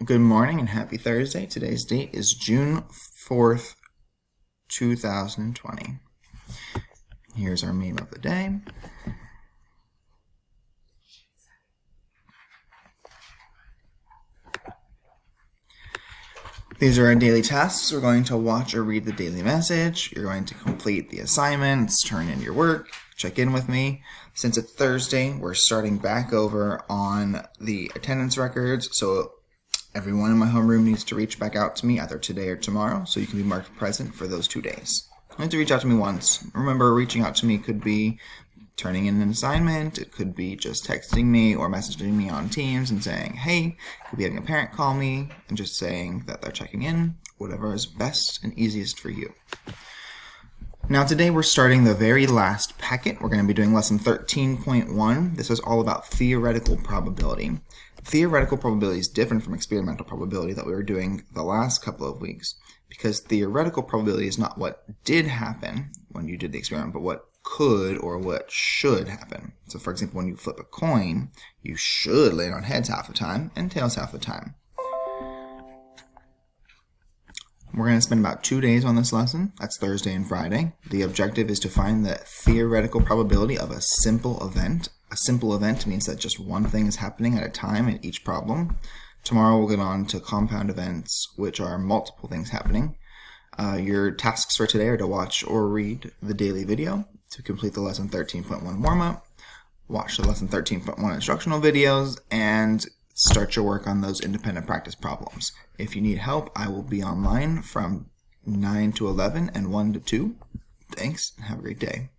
Good morning and happy Thursday. Today's date is June 4th, 2020. Here's our meme of the day. These are our daily tasks. We're going to watch or read the daily message. You're going to complete the assignments, turn in your work, check in with me. Since it's Thursday, we're starting back over on the attendance records, so everyone in my homeroom needs to reach back out to me either today or tomorrow so you can be marked present for those 2 days. You need to reach out to me once. Remember, reaching out to me could be turning in an assignment, it could be just texting me or messaging me on Teams and saying, hey, it could be having a parent call me and just saying that they're checking in, whatever is best and easiest for you. Now today we're starting the very last packet. We're going to be doing lesson 13.1. This is all about theoretical probability. Theoretical probability is different from experimental probability that we were doing the last couple of weeks, because theoretical probability is not what did happen when you did the experiment, but what could or what should happen. So for example, when you flip a coin, you should land on heads half the time and tails half the time. We're going to spend about 2 days on this lesson. That's Thursday and Friday. The objective is to find the theoretical probability of a simple event. A simple event means that just one thing is happening at a time in each problem. Tomorrow we'll get on to compound events, which are multiple things happening. Your tasks for today are to watch or read the daily video to complete the lesson 13.1 warm-up, watch the lesson 13.1 instructional videos, and start your work on those independent practice problems. If you need help, I will be online from 9 to 11 and 1 to 2. Thanks, and have a great day.